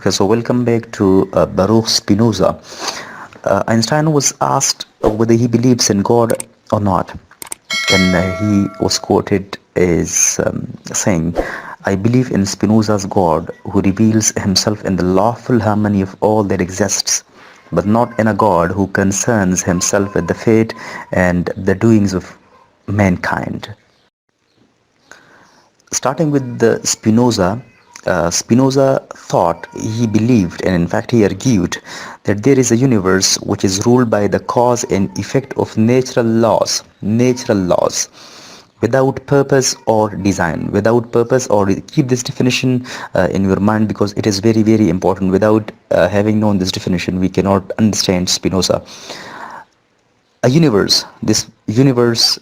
Okay, so welcome back to Baruch Spinoza. Einstein was asked whether he believes in God or not, and he was quoted as saying, "I believe in Spinoza's God, who reveals himself in the lawful harmony of all that exists, but not in a God who concerns himself with the fate and the doings of mankind." Starting with the Spinoza, Spinoza thought, he believed, and in fact he argued that there is a universe which is ruled by the cause and effect of natural laws, without purpose or design. Without purpose, or keep this definition in your mind, because it is very, very important. Without having known this definition, we cannot understand Spinoza. A universe, this universe,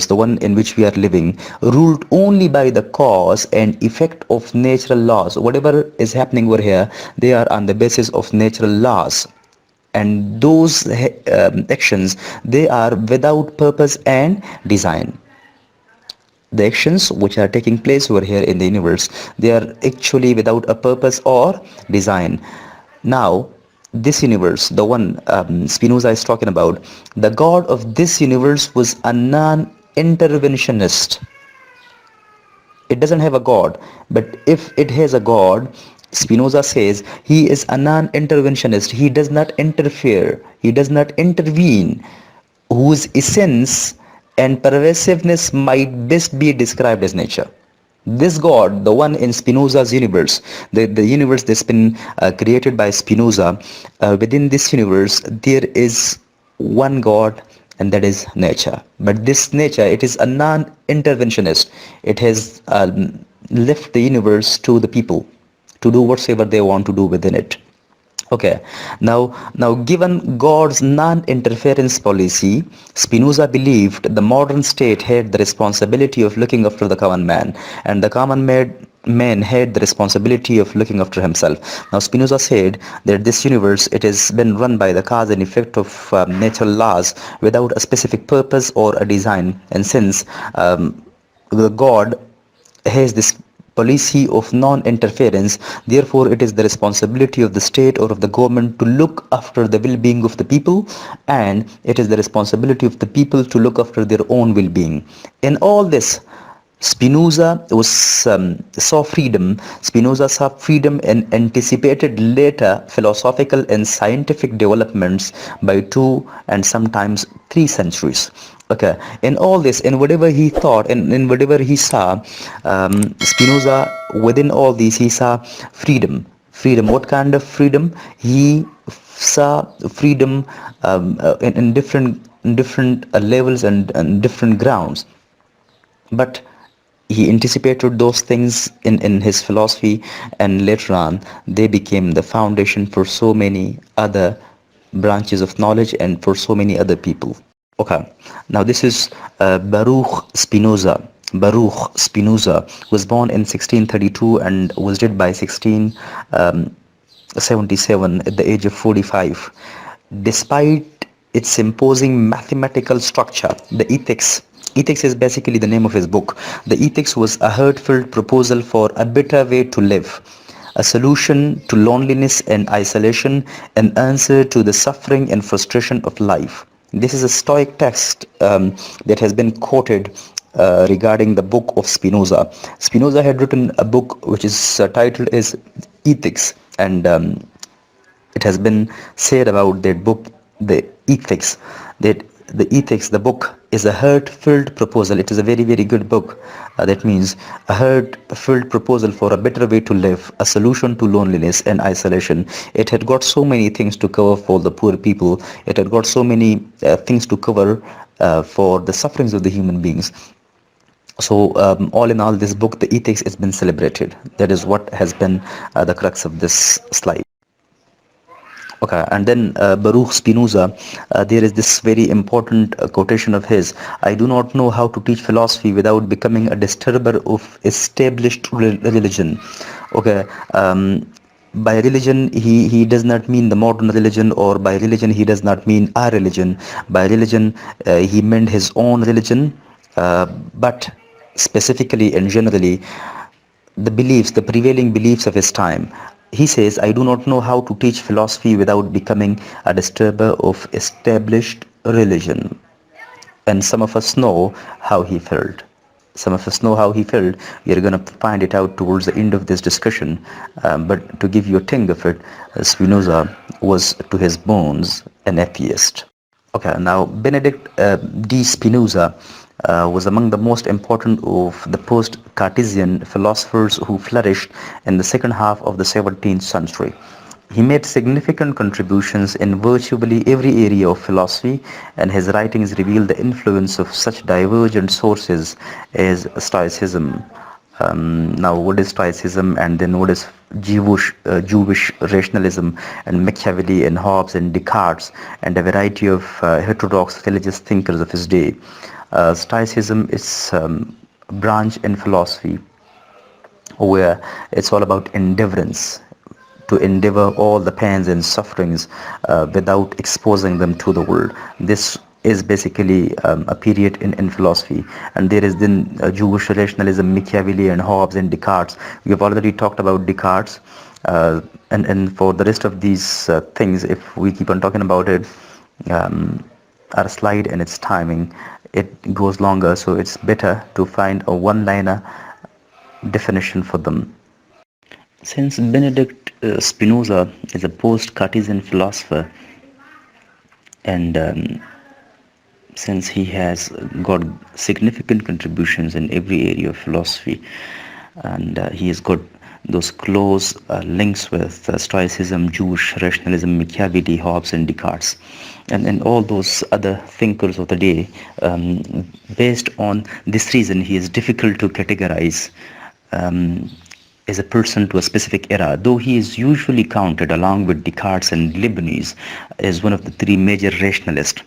the one in which we are living, ruled only by the cause and effect of natural laws. Whatever is happening over here, they are on the basis of natural laws, and those actions, they are without purpose and design. The actions which are taking place over here in the universe, they are actually without a purpose or design. Now, this universe, the one Spinoza is talking about, the God of this universe was a non-interventionist. It doesn't have a God, but if it has a God, Spinoza says he is a non-interventionist. He does not interfere, he does not intervene, whose essence and pervasiveness might best be described as nature. This God, the one in Spinoza's universe, the universe that's been created by Spinoza, within this universe there is one God, and that is nature. But this nature, it is a non-interventionist. It has left the universe to the people to do whatsoever they want to do within it. Okay, now given God's non-interference policy, Spinoza believed the modern state had the responsibility of looking after the common man, and the man had the responsibility of looking after himself. Now Spinoza said that this universe, it has been run by the cause and effect of natural laws, without a specific purpose or a design, and since the God has this policy of non-interference, therefore it is the responsibility of the state or of the government to look after the well-being of the people, and it is the responsibility of the people to look after their own well-being. In all this, saw freedom. Spinoza saw freedom and anticipated later philosophical and scientific developments by 2 and sometimes 3 centuries. Okay, in all this, in whatever he thought and in whatever he saw, Spinoza, within all these, he saw freedom. Freedom. What kind of freedom? He saw freedom in different levels and different grounds. But he anticipated those things in his philosophy, and later on they became the foundation for so many other branches of knowledge and for so many other people. Okay, now this is Baruch Spinoza. Baruch Spinoza was born in 1632 and was dead by 1677 at the age of 45. Despite its imposing mathematical structure, the Ethics is basically the name of his book. The Ethics was a heartfelt proposal for a better way to live, a solution to loneliness and isolation, an answer to the suffering and frustration of life. This is a Stoic text that has been quoted regarding the book of Spinoza. Spinoza had written a book which is titled as Ethics, and it has been said about that book, the Ethics, that the book is a heart-filled proposal. It is a very, very good book. That means a heart-filled proposal for a better way to live, a solution to loneliness and isolation. It had got so many things to cover for the poor people. It had got so many things to cover for the sufferings of the human beings. So all in all, this book, the Ethics, has been celebrated. That is what has been the crux of this slide. Okay, and then Baruch Spinoza, there is this very important quotation of his: "I do not know how to teach philosophy without becoming a disturber of established religion." Okay, by religion he does not mean the modern religion, or by religion he does not mean our religion. By religion he meant his own religion, but specifically and generally the prevailing beliefs of his time. He says, I do not know how to teach philosophy without becoming a disturber of established religion. And some of us know how he felt. Some of us know how he felt. We are going to find it out towards the end of this discussion. But to give you a ting of it, Spinoza was to his bones an atheist. Okay, now Benedict D. Spinoza was among the most important of the post-Cartesian philosophers who flourished in the second half of the 17th century. He made significant contributions in virtually every area of philosophy, and his writings reveal the influence of such divergent sources as Stoicism. Now, what is Stoicism, and then what is Jewish rationalism, and Machiavelli, and Hobbes, and Descartes, and a variety of heterodox religious thinkers of his day. Stoicism is a branch in philosophy where it's all about endeavorance, to endeavor all the pains and sufferings without exposing them to the world. This is basically a period in philosophy. And there is then Jewish rationalism, Machiavelli, and Hobbes, and Descartes. We have already talked about Descartes. And for the rest of these things, if we keep on talking about it, our slide and its timing, it goes longer, so it's better to find a one-liner definition for them. Since Benedict Spinoza is a post-Cartesian philosopher, and since he has got significant contributions in every area of philosophy, and he has got those close links with Stoicism, Jewish rationalism, Machiavelli, Hobbes, and Descartes, and all those other thinkers of the day. Based on this reason, he is difficult to categorize as a person to a specific era, though he is usually counted along with Descartes and Lebanese as one of the three major rationalists.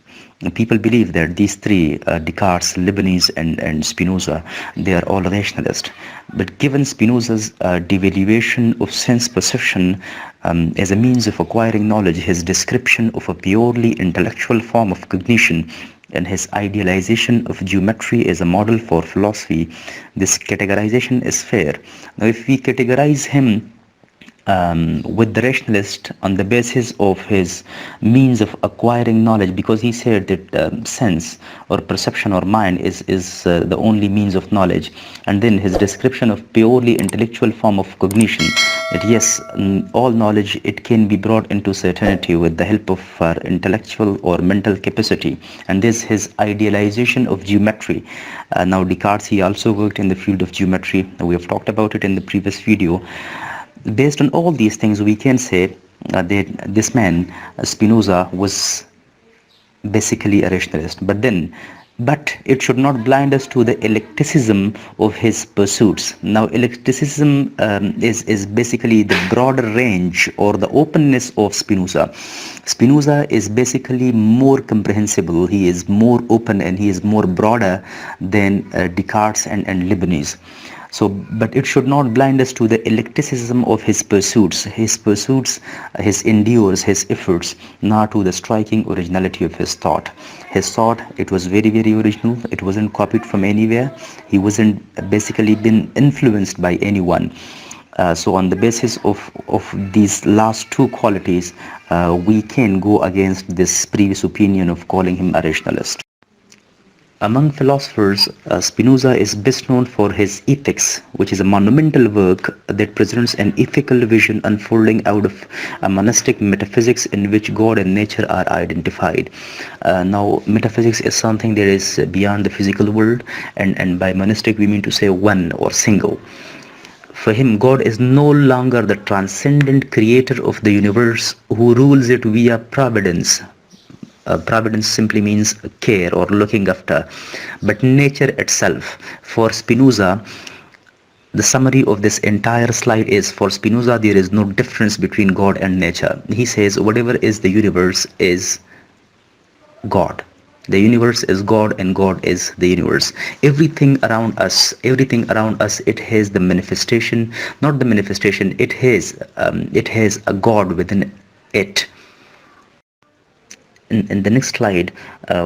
People believe that these three, Descartes, Lebanese, and Spinoza, they are all rationalists. But given Spinoza's devaluation of sense perception as a means of acquiring knowledge, his description of a purely intellectual form of cognition, and his idealization of geometry as a model for philosophy, this categorization is fair. Now, if we categorize him with the rationalist on the basis of his means of acquiring knowledge, because he said that sense or perception or mind is the only means of knowledge, and then his description of purely intellectual form of cognition, that yes, all knowledge, it can be brought into certainty with the help of our intellectual or mental capacity, and this his idealization of geometry. Now Descartes, he also worked in the field of geometry. We have talked about it in the previous video. Based on all these things, we can say that this man, Spinoza, was basically a rationalist. But it should not blind us to the eclecticism of his pursuits. Now, eclecticism is basically the broader range or the openness of Spinoza. Spinoza is basically more comprehensible. He is more open and he is more broader than Descartes and Lebanese. So, but it should not blind us to the eclecticism of his pursuits, his endeavors, his efforts, nor to the striking originality of his thought. His thought, it was very, very original. It wasn't copied from anywhere. He wasn't basically been influenced by anyone. So on the basis of these last two qualities, we can go against this previous opinion of calling him a rationalist. Among philosophers, Spinoza is best known for his Ethics, which is a monumental work that presents an ethical vision unfolding out of a monastic metaphysics in which God and nature are identified. Now, metaphysics is something that is beyond the physical world, and by monastic we mean to say one or single. For him, God is no longer the transcendent creator of the universe who rules it via providence. Providence simply means care or looking after, but nature itself. For Spinoza, the summary of this entire slide is, for Spinoza, there is no difference between God and nature. He says whatever is the universe is God. The universe is God and God is the universe. Everything around us, it has the manifestation, not the manifestation, it has a God within it. in the next slide,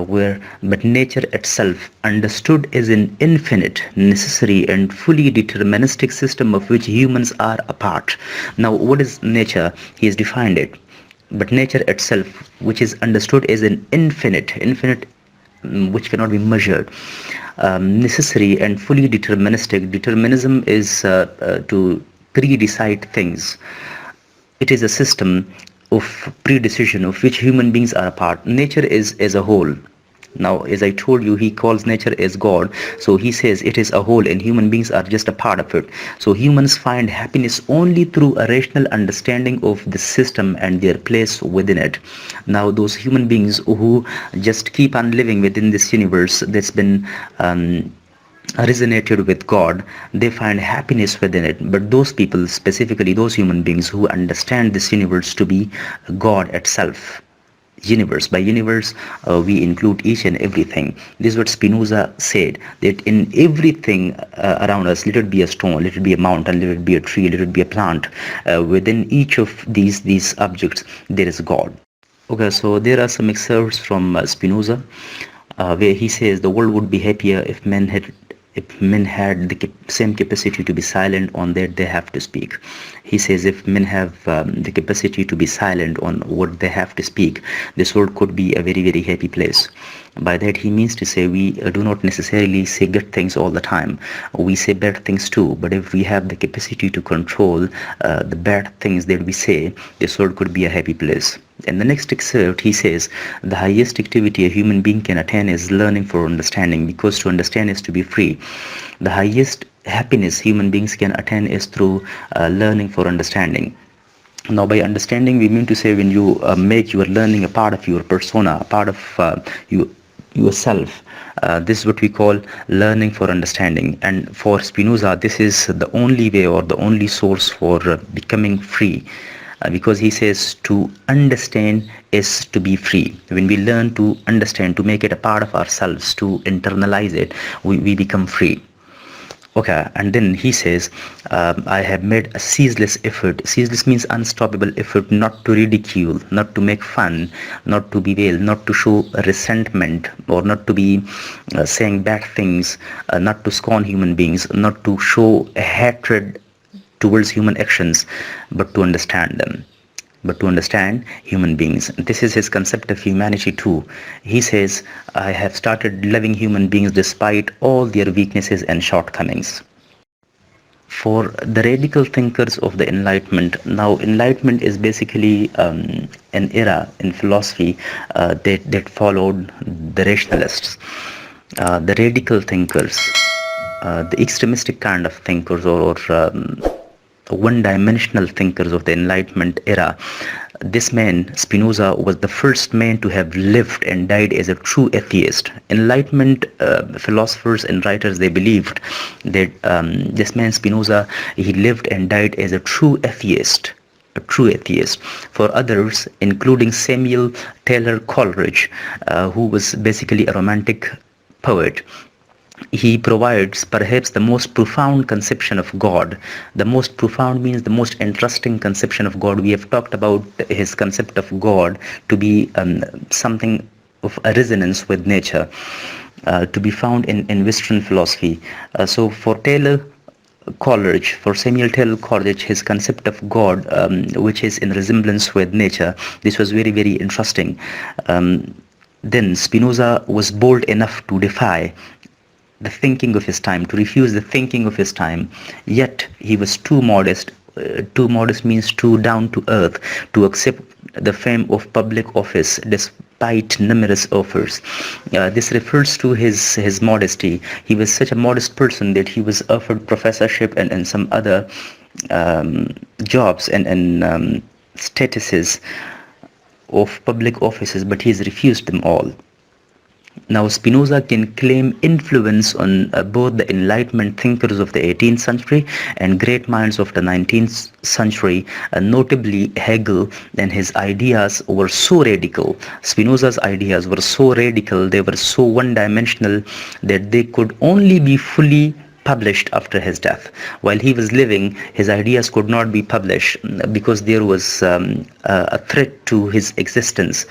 where but nature itself understood as an infinite, necessary and fully deterministic system of which humans are a part. Now what is nature? He has defined it. But nature itself, which is understood as an infinite, which cannot be measured, necessary and fully deterministic. Determinism is to pre-decide things. It is a system of predecision of which human beings are a part. Nature is as a whole. Now, as I told you, he calls nature as God. So he says it is a whole and human beings are just a part of it. So humans find happiness only through a rational understanding of the system and their place within it. Now, those human beings who just keep on living within this universe that's been resonated with God, they find happiness within it. But those people, specifically those human beings who understand this universe to be God itself, universe, by universe we include each and everything. This is what Spinoza said, that in everything around us, let it be a stone, let it be a mountain, let it be a tree, let it be a plant, within each of these objects there is God. Okay, so there are some excerpts from Spinoza, where he says the world would be happier if men had the same capacity to be silent on that they have to speak. He says if men have the capacity to be silent on what they have to speak, this world could be a very happy place. By that he means to say we do not necessarily say good things all the time. We say bad things too, but if we have the capacity to control the bad things that we say, this world could be a happy place. In the next excerpt, he says, the highest activity a human being can attain is learning for understanding, because to understand is to be free. The highest happiness human beings can attain is through learning for understanding. Now, by understanding, we mean to say when you make your learning a part of your persona, a part of yourself. This is what we call learning for understanding. And for Spinoza, this is the only way or the only source for becoming free. Because he says to understand is to be free. When we learn to understand, to make it a part of ourselves, to internalize it, we become free. Okay, and then he says, I have made a ceaseless effort. Ceaseless means unstoppable effort, not to ridicule, not to make fun, not to bewail, not to show resentment, or not to be saying bad things, not to scorn human beings, not to show hatred towards human actions, but to understand them, but to understand human beings. This is his concept of humanity too. He says, I have started loving human beings despite all their weaknesses and shortcomings. For the radical thinkers of the Enlightenment, now Enlightenment is basically an era in philosophy that followed the rationalists. The radical thinkers, the extremistic kind of thinkers, or one-dimensional thinkers of the Enlightenment era. This man, Spinoza, was the first man to have lived and died as a true atheist. Enlightenment philosophers and writers, they believed that this man, Spinoza, he lived and died as a true atheist. A true atheist. For others, including Samuel Taylor Coleridge, who was basically a romantic poet, he provides perhaps the most profound conception of God. The most profound means the most interesting conception of God. We have talked about his concept of God to be something of a resonance with nature, to be found in Western philosophy. So for Taylor Coleridge, for Samuel Taylor Coleridge, his concept of God, which is in resemblance with nature, this was very interesting. Then Spinoza was bold enough to defy the thinking of his time, to refuse the thinking of his time, yet he was too modest. Too modest means too down to earth to accept the fame of public office despite numerous offers. This refers to his modesty. He was such a modest person that he was offered professorship and some other jobs and statuses of public offices, but he has refused them all. Now, Spinoza can claim influence on both the Enlightenment thinkers of the 18th century and great minds of the 19th century, notably Hegel, and his ideas were so radical. Spinoza's ideas were so radical, they were so one-dimensional that they could only be fully published after his death. While he was living, his ideas could not be published because there was a threat to his existence,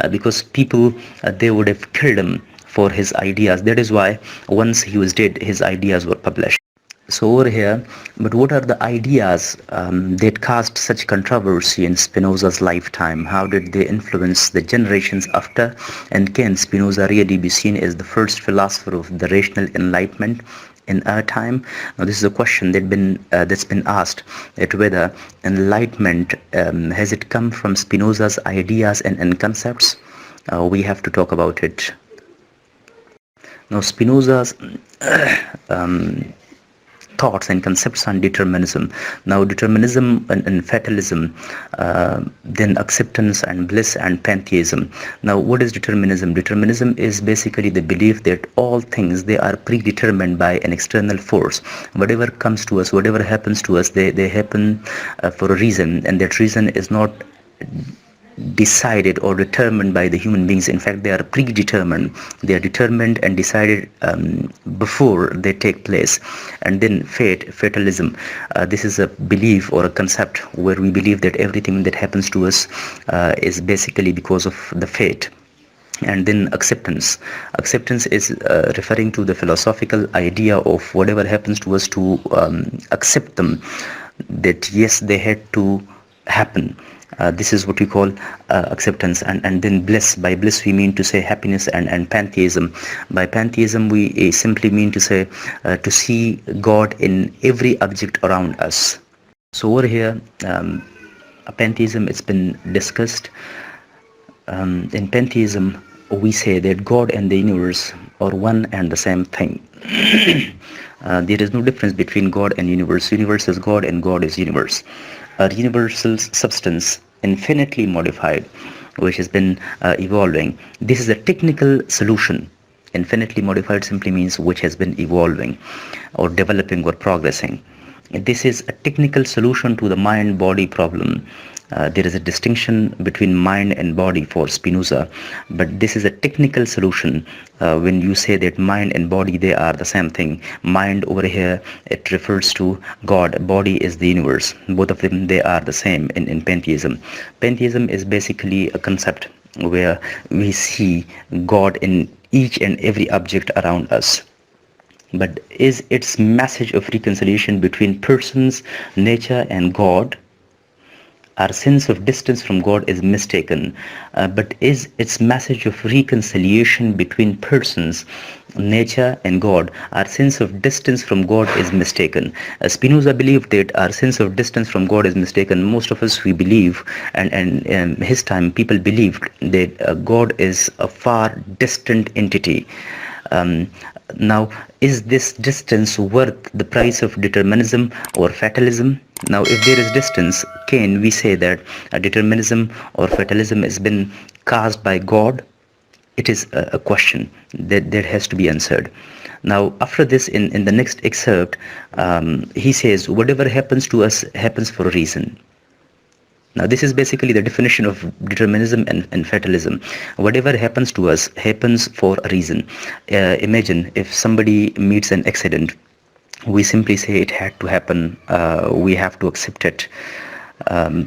because people, they would have killed him for his ideas. That is why once he was dead, his ideas were published. So over here, but what are the ideas that caused such controversy in Spinoza's lifetime? How did they influence the generations after? And can Spinoza really be seen as the first philosopher of the rational enlightenment in our time? Now, this is a question that's been asked, that whether enlightenment has it come from Spinoza's ideas and concepts? We have to talk about it. Now, Spinoza's thoughts and concepts on determinism. Now, determinism and fatalism, then acceptance and bliss and pantheism. Now, what is determinism? Determinism is basically the belief that all things, they are predetermined by an external force. Whatever comes to us, whatever happens to us, they happen for a reason, and that reason is not decided or determined by the human beings. In fact, they are predetermined. They are determined and decided before they take place. And then fatalism, this is a belief or a concept where we believe that everything that happens to us is basically because of the fate. And then acceptance is referring to the philosophical idea of whatever happens to us, to accept them, that yes, they had to happen. This is what we call acceptance. And then bliss. By bliss we mean to say happiness. And pantheism, by pantheism we simply mean to say to see God in every object around us. So over here, pantheism, it's been discussed. In pantheism we say that God and the universe are one and the same thing. There is no difference between God and universe. Universe is God and God is universe. A universal substance, infinitely modified, which has been evolving. This is a technical solution. Infinitely modified simply means which has been evolving or developing or progressing. This is a technical solution to the mind-body problem. There is a distinction between mind and body for Spinoza, but this is a technical solution. When you say that mind and body, they are the same thing. Mind over here, it refers to God. Body is the universe. Both of them, they are the same in pantheism. Pantheism is basically a concept where we see God in each and every object around us. But is its message of reconciliation between persons, nature and God? Our sense of distance from God is mistaken, but is its message of reconciliation between persons, nature and God? Our sense of distance from God is mistaken. Spinoza believed that our sense of distance from God is mistaken. Most of us, we believe, and in his time people believed that God is a far distant entity. Now, is this distance worth the price of determinism or fatalism? Now, if there is distance, can we say that determinism or fatalism has been caused by God? It is a question that has to be answered. Now, after this, in the next excerpt, he says, whatever happens to us happens for a reason. Now, this is basically the definition of determinism and fatalism. Whatever happens to us happens for a reason. Imagine if somebody meets an accident, we simply say it had to happen. We have to accept it.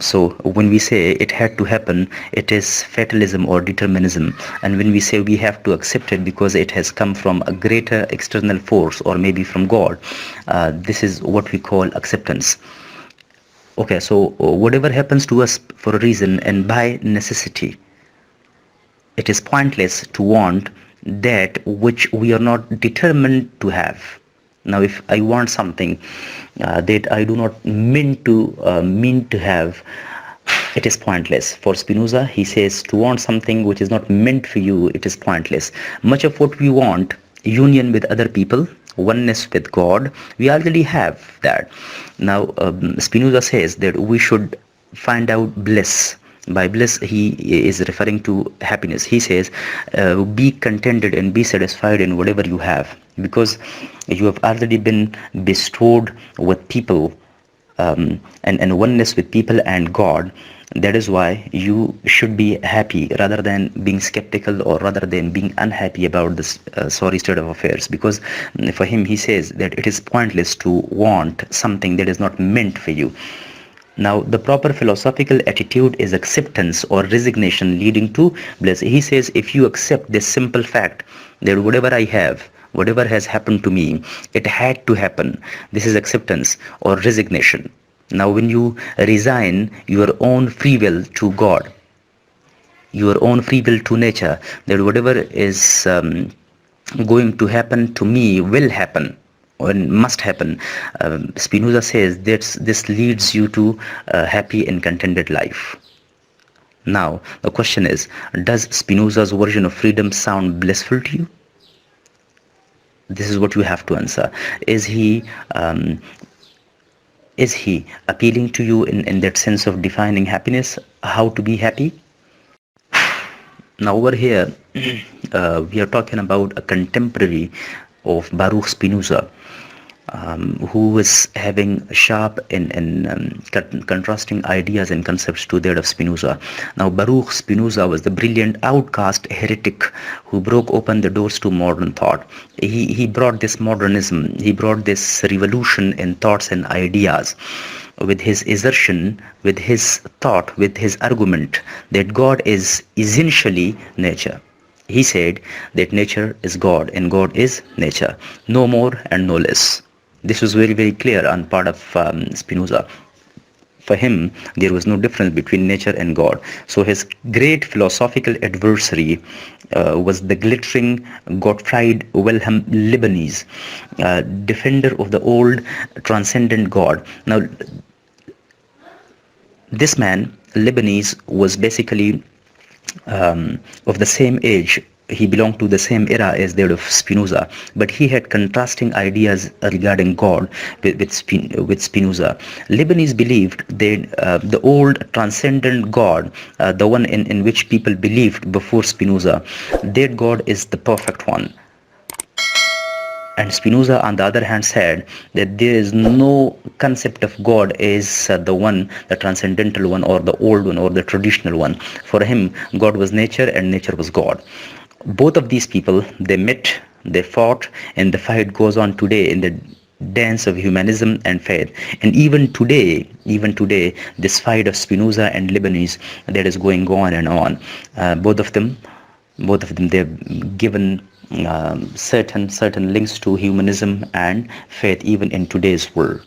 So when we say it had to happen, it is fatalism or determinism. And when we say we have to accept it because it has come from a greater external force or maybe from God, this is what we call acceptance. Okay, so whatever happens to us for a reason and by necessity, it is pointless to want that which we are not determined to have. Now, if I want something that I do not mean to have, it is pointless. For Spinoza, he says to want something which is not meant for you, it is pointless. Much of what we want, union with other people, oneness with God, we already have that. Now, Spinoza says that we should find out bliss. By bliss, he is referring to happiness. He says, be contented and be satisfied in whatever you have, because you have already been bestowed with people and oneness with people and God. That is why you should be happy rather than being skeptical, or rather than being unhappy about this sorry state of affairs. Because for him, he says that it is pointless to want something that is not meant for you. Now, the proper philosophical attitude is acceptance or resignation leading to bliss. He says, if you accept this simple fact that whatever I have, whatever has happened to me, it had to happen. This is acceptance or resignation. Now, when you resign your own free will to God, your own free will to nature, that whatever is going to happen to me will happen or must happen. Spinoza says that this leads you to a happy and contented life. Now, the question is, does Spinoza's version of freedom sound blissful to you? This is what you have to answer. Is he appealing to you in that sense of defining happiness, how to be happy? Now over here, we are talking about a contemporary of Baruch Spinoza, who was having sharp and contrasting ideas and concepts to that of Spinoza. Now, Baruch Spinoza was the brilliant outcast heretic who broke open the doors to modern thought. He brought this modernism, he brought this revolution in thoughts and ideas, with his assertion, with his thought, with his argument that God is essentially nature. He said that nature is God and God is nature, no more and no less. This was very, very clear on part of Spinoza. For him, there was no difference between nature and God. So his great philosophical adversary was the glittering Gottfried Wilhelm Lebanese, defender of the old transcendent God. Now, this man, Lebanese, was basically of the same age. He belonged to the same era as that of Spinoza, but he had contrasting ideas regarding God with Spinoza. Lebanese believed that the old transcendent God, the one in which people believed before Spinoza, that God is the perfect one. And Spinoza, on the other hand, said that there is no concept of God as the one, the transcendental one, or the old one, or the traditional one. For him, God was nature and nature was God. Both of these people, they met, they fought, and the fight goes on today in the dance of humanism and faith. And even today, this fight of Spinoza and Lebanese, that is going on and on. Both of them, they've given certain links to humanism and faith even in today's world.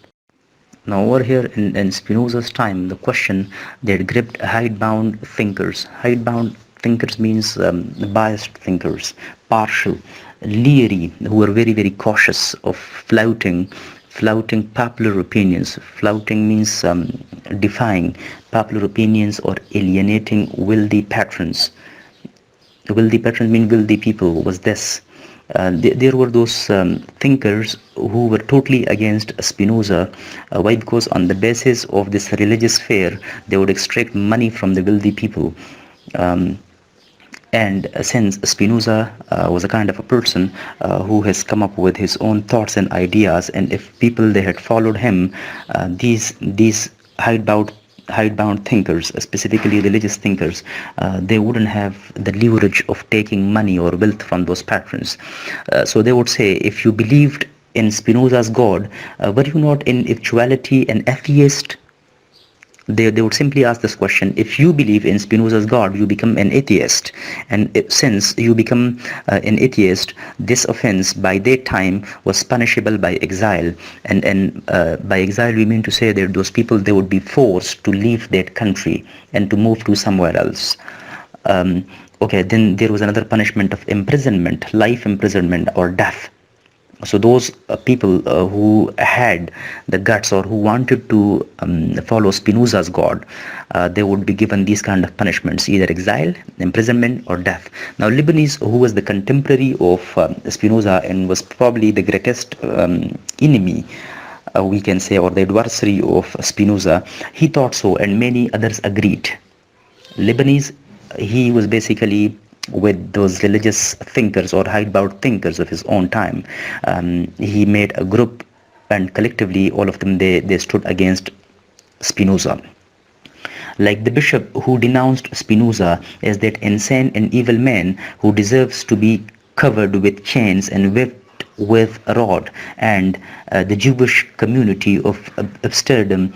Now over here in Spinoza's time, the question that gripped hidebound thinkers. Hidebound thinkers means biased thinkers, partial, leery, who were very, very cautious of flouting popular opinions. Flouting means defying popular opinions or alienating wealthy patrons. Wealthy patrons mean wealthy people. Was this? There were those thinkers who were totally against Spinoza. Why? Because on the basis of this religious fair, they would extract money from the wealthy people. And since Spinoza was a kind of a person who has come up with his own thoughts and ideas, and if people they had followed him, these hidebound thinkers, specifically religious thinkers, they wouldn't have the leverage of taking money or wealth from those patrons. So they would say, if you believed in Spinoza's God, were you not in actuality an atheist? They would simply ask this question: if you believe in Spinoza's God, you become an atheist, and since you become an atheist, this offense by that time was punishable by exile, and by exile we mean to say that those people, they would be forced to leave that country and to move to somewhere else. Okay, then there was another punishment of imprisonment, life imprisonment or death. So those people who had the guts or who wanted to follow Spinoza's God, they would be given these kind of punishments, either exile, imprisonment, or death. Now Lebanese, who was the contemporary of Spinoza and was probably the greatest enemy, we can say, or the adversary of Spinoza, he thought so, and many others agreed. Lebanese, he was basically with those religious thinkers or hidebound thinkers of his own time. He made a group, and collectively all of them, they stood against Spinoza. Like the bishop who denounced Spinoza as that insane and evil man who deserves to be covered with chains and whipped with a rod, and the Jewish community of Amsterdam,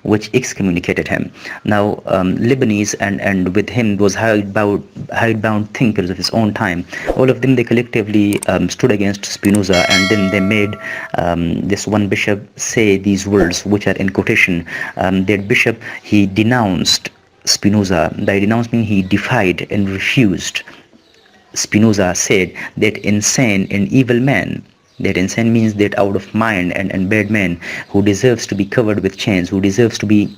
which excommunicated him. Now, Lebanese and with him those hidebound thinkers of his own time, all of them, they collectively stood against Spinoza, and then they made this one bishop say these words, which are in quotation. That bishop, he denounced Spinoza. By denouncing, he defied and refused. Spinoza said that insane and evil man, that insane means that out of mind and bad man, who deserves to be covered with chains, who deserves to be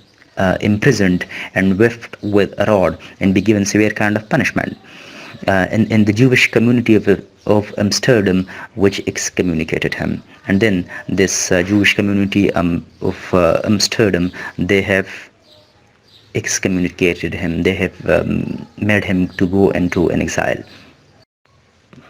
imprisoned and whipped with a rod and be given severe kind of punishment. In the Jewish community of Amsterdam, which excommunicated him. And then this Jewish community of Amsterdam, they have excommunicated him. They have made him to go into an exile.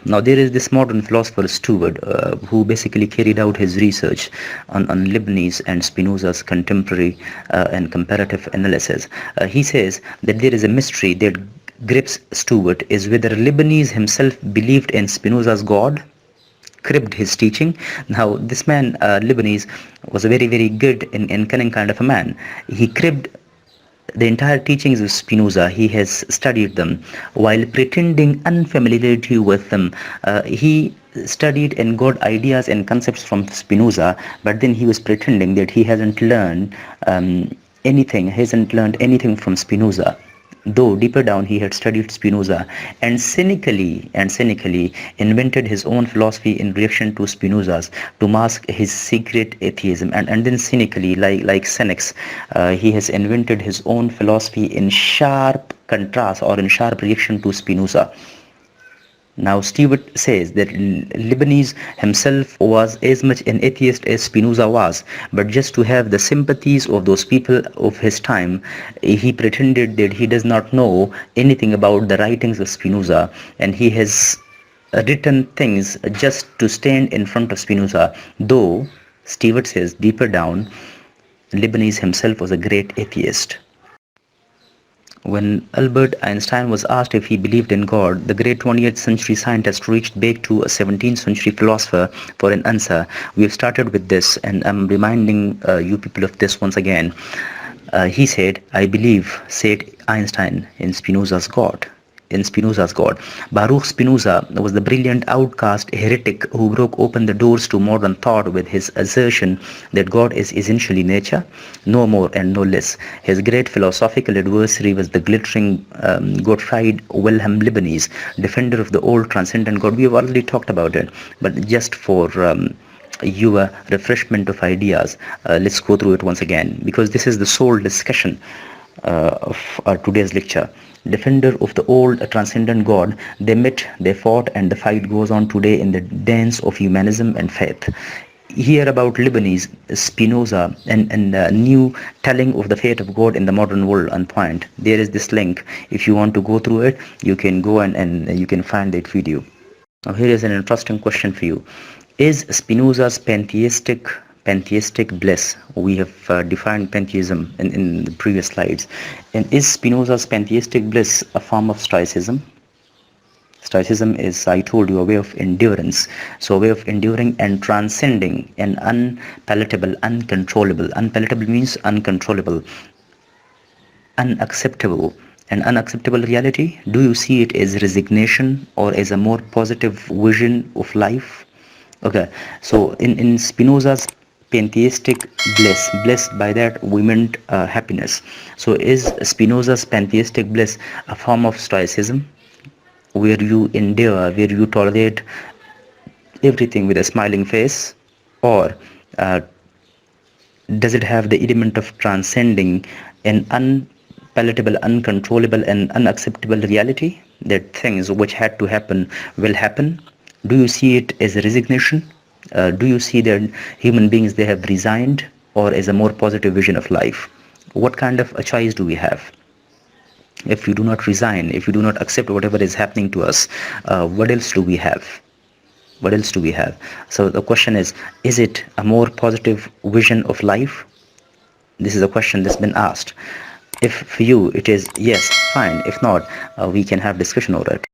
Now there is this modern philosopher Stewart who basically carried out his research on Lebanese and Spinoza's contemporary and comparative analysis. He says that there is a mystery that grips Stewart is whether Lebanese himself believed in Spinoza's God, cribbed his teaching. Now this man, Lebanese, was a very, very good and cunning kind of a man. He cribbed the entire teachings of Spinoza. He has studied them while pretending unfamiliarity with them. He studied and got ideas and concepts from Spinoza, but then he was pretending that he hasn't learned anything from Spinoza, though deeper down he had studied Spinoza, and cynically invented his own philosophy in reaction to Spinoza's, to mask his secret atheism. And then cynically, like cynics, he has invented his own philosophy in sharp contrast or in sharp reaction to Spinoza. Now Stewart says that Lebanese himself was as much an atheist as Spinoza was, but just to have the sympathies of those people of his time, he pretended that he does not know anything about the writings of Spinoza, and he has written things just to stand in front of Spinoza, though Stewart says deeper down, Lebanese himself was a great atheist. When Albert Einstein was asked if he believed in God, the great 20th century scientist reached back to a 17th century philosopher for an answer. We have started with this, and I'm reminding you people of this once again. He said, "I believe," said Einstein, "in Spinoza's God." Baruch Spinoza was the brilliant outcast heretic who broke open the doors to modern thought with his assertion that God is essentially nature, no more and no less. His great philosophical adversary was the glittering Gottfried Wilhelm Leibniz, defender of the old transcendent God. We have already talked about it, but just for your refreshment of ideas, let's go through it once again, because this is the sole discussion of today's lecture. Defender of the old transcendent God, they met, they fought, and the fight goes on today in the dance of humanism and faith. Hear about Lebanese, Spinoza, and new telling of the fate of God in the modern world on point. There is this link. If you want to go through it, you can go and you can find that video. Now here is an interesting question for you. Is Spinoza's pantheistic bliss, we have defined pantheism in the previous slides, and is Spinoza's pantheistic bliss a form of stoicism? Stoicism is, I told you, a way of endurance. So a way of enduring and transcending an unpalatable, uncontrollable. Unpalatable means uncontrollable, unacceptable. An unacceptable reality. Do you see it as resignation or as a more positive vision of life? Okay, so in Spinoza's pantheistic bliss, by that we meant happiness. So is Spinoza's pantheistic bliss a form of stoicism, where you endure, where you tolerate everything with a smiling face, or does it have the element of transcending an unpalatable, uncontrollable and unacceptable reality, that things which had to happen will happen? Do you see it as a resignation? Do you see that human beings, they have resigned, or as a more positive vision of life? What kind of a choice do we have? If you do not resign, if you do not accept whatever is happening to us, what else do we have? What else do we have? So the question is it a more positive vision of life? This is a question that's been asked. If for you it is yes, fine. If not, we can have discussion over it.